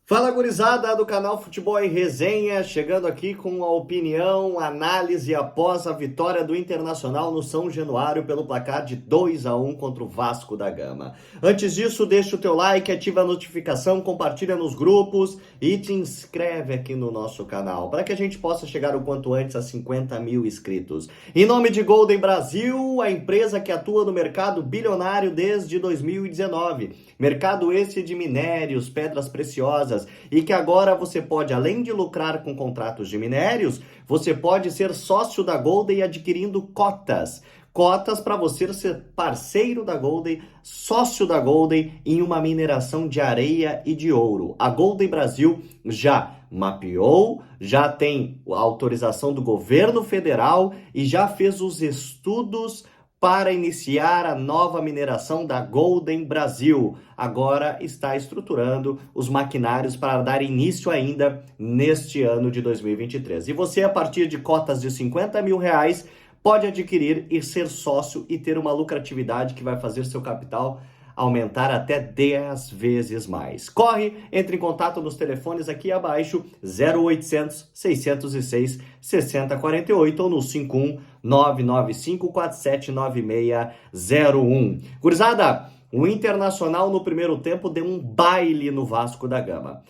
Fala, gurizada do canal Futebol e Resenha, chegando aqui com a opinião, análise após a vitória do Internacional no São Januário pelo placar de 2-1 contra o Vasco da Gama. Antes disso, deixa o teu like, ativa a notificação, compartilha nos grupos e te inscreve aqui no nosso canal, para que a gente possa chegar o quanto antes a 50 mil inscritos. Em nome de Golden Brasil, a empresa que atua no mercado bilionário desde 2019. Mercado esse de minérios, pedras preciosas, e que agora você pode, além de lucrar com contratos de minérios, você pode ser sócio da Golden adquirindo cotas. Cotas para você ser parceiro da Golden, sócio da Golden em uma mineração de areia e de ouro. A Golden Brasil já mapeou, já tem a autorização do governo federal e já fez os estudos para iniciar a nova mineração da Golden Brasil. Agora está estruturando os maquinários para dar início ainda neste ano de 2023. E você, a partir de cotas de 50 mil reais, pode adquirir e ser sócio e ter uma lucratividade que vai fazer seu capital aumentar até 10 vezes mais. Corre, entre em contato nos telefones aqui abaixo, 0800 606 6048 ou no 51 995479601. Gurizada, o Internacional no primeiro tempo deu um baile no Vasco da Gama.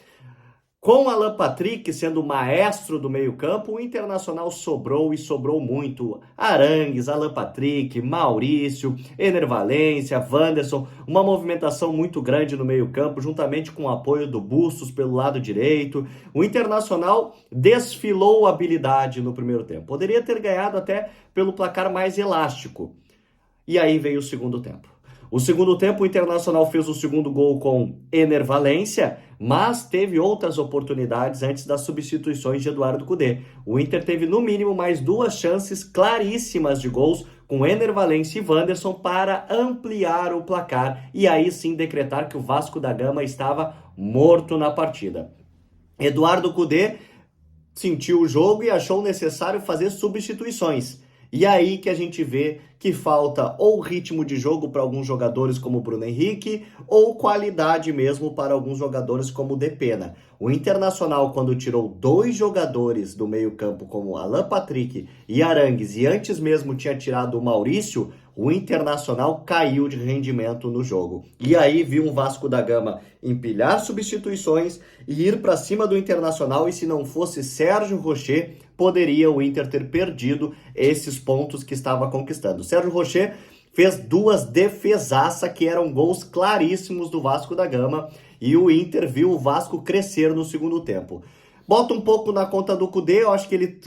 Com Alan Patrick sendo o maestro do meio-campo, o Internacional sobrou e sobrou muito. Arangues, Alan Patrick, Maurício, Ener Valencia, Wanderson, uma movimentação muito grande no meio-campo, juntamente com o apoio do Bustos pelo lado direito. O Internacional desfilou habilidade no primeiro tempo. Poderia ter ganhado até pelo placar mais elástico. E aí veio o segundo tempo. O segundo tempo, o Internacional fez o segundo gol com Ener Valencia, mas teve outras oportunidades antes das substituições de Eduardo Cudê. O Inter teve no mínimo mais duas chances claríssimas de gols com Ener Valencia e Wanderson para ampliar o placar e aí sim decretar que o Vasco da Gama estava morto na partida. Eduardo Cudê sentiu o jogo e achou necessário fazer substituições. E aí que a gente vê que falta ou ritmo de jogo para alguns jogadores como o Bruno Henrique ou qualidade mesmo para alguns jogadores como o Depena. O Internacional, quando tirou dois jogadores do meio-campo como Alan Patrick e Arangues e antes mesmo tinha tirado o Maurício, o Internacional caiu de rendimento no jogo. E aí viu um Vasco da Gama empilhar substituições e ir para cima do Internacional, e se não fosse Sérgio Rocher, poderia o Inter ter perdido esses pontos que estava conquistando. Sérgio Rocher fez duas defesaças que eram gols claríssimos do Vasco da Gama e o Inter viu o Vasco crescer no segundo tempo. Bota um pouco na conta do Cudê, eu acho que ele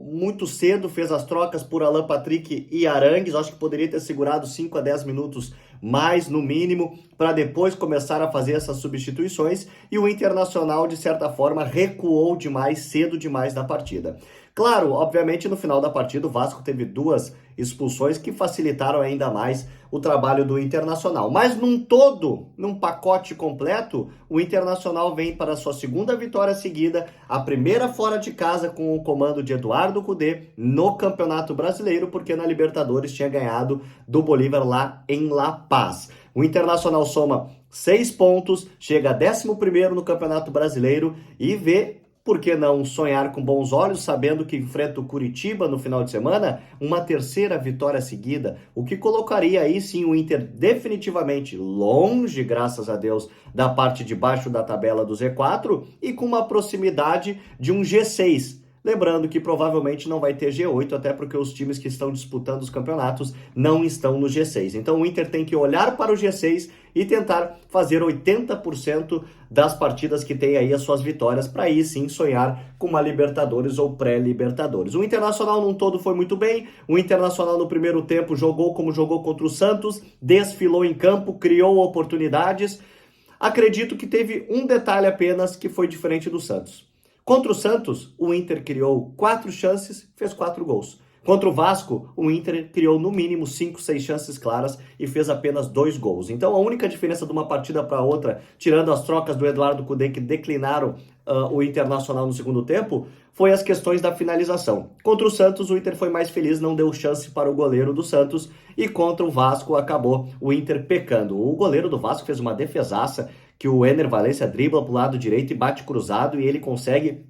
muito cedo fez as trocas por Alan Patrick e Arangues, eu acho que poderia ter segurado 5 a 10 minutos mais no mínimo, para depois começar a fazer essas substituições, e o Internacional, de certa forma, recuou demais, cedo demais na partida. Claro, obviamente, no final da partida, o Vasco teve duas expulsões que facilitaram ainda mais o trabalho do Internacional. Mas num todo, num pacote completo, o Internacional vem para a sua segunda vitória seguida, a primeira fora de casa com o comando de Eduardo Cudê no Campeonato Brasileiro, porque na Libertadores tinha ganhado do Bolívar lá em La Paz. O Internacional soma 6 pontos, chega a 11º no Campeonato Brasileiro e vê, por que não sonhar com bons olhos, sabendo que enfrenta o Curitiba no final de semana, uma terceira vitória seguida, o que colocaria aí sim o Inter definitivamente longe, graças a Deus, da parte de baixo da tabela do Z4 e com uma proximidade de um G6. Lembrando que provavelmente não vai ter G8, até porque os times que estão disputando os campeonatos não estão no G6. Então o Inter tem que olhar para o G6 e tentar fazer 80% das partidas que tem aí as suas vitórias, para aí sim sonhar com uma Libertadores ou pré-Libertadores. O Internacional num todo foi muito bem, o Internacional no primeiro tempo jogou como jogou contra o Santos, desfilou em campo, criou oportunidades. Acredito que teve um detalhe apenas que foi diferente do Santos. Contra o Santos, o Inter criou 4 chances, fez 4 gols. Contra o Vasco, o Inter criou no mínimo 5, 6 chances claras e fez apenas 2 gols. Então a única diferença de uma partida para outra, tirando as trocas do Eduardo Cudê que declinaram o Internacional no segundo tempo, foi as questões da finalização. Contra o Santos, o Inter foi mais feliz, não deu chance para o goleiro do Santos, e contra o Vasco acabou o Inter pecando. O goleiro do Vasco fez uma defesaça que o Ener Valencia dribla pro lado direito e bate cruzado e ele consegue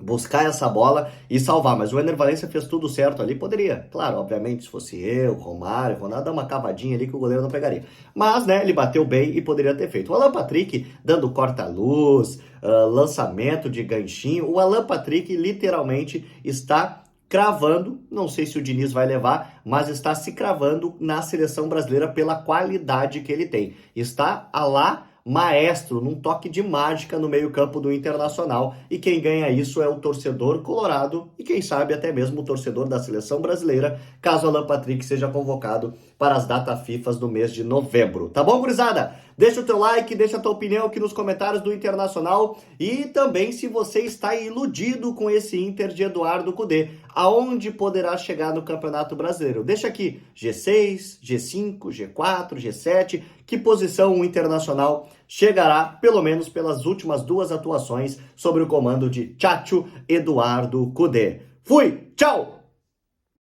buscar essa bola e salvar, mas o Ener Valencia fez tudo certo ali, poderia, claro, obviamente, se fosse eu, Romário, Ronaldo, dar uma cavadinha ali que o goleiro não pegaria, mas, né, ele bateu bem e poderia ter feito. O Alan Patrick dando corta-luz, lançamento de ganchinho, o Alan Patrick literalmente está cravando, não sei se o Diniz vai levar, mas está se cravando na seleção brasileira pela qualidade que ele tem, está a lá maestro, num toque de mágica no meio-campo do Internacional, e quem ganha isso é o torcedor colorado e quem sabe até mesmo o torcedor da seleção brasileira, caso Alan Patrick seja convocado para as datas FIFA do mês de novembro. Tá bom, gurizada? Deixa o teu like, deixa a tua opinião aqui nos comentários do Internacional e também se você está iludido com esse Inter de Eduardo Cudê, aonde poderá chegar no Campeonato Brasileiro. Deixa aqui G6, G5, G4, G7, que posição o Internacional chegará, pelo menos pelas últimas 2 atuações, sobre o comando de Tchatcho Eduardo Cudê. Fui, tchau!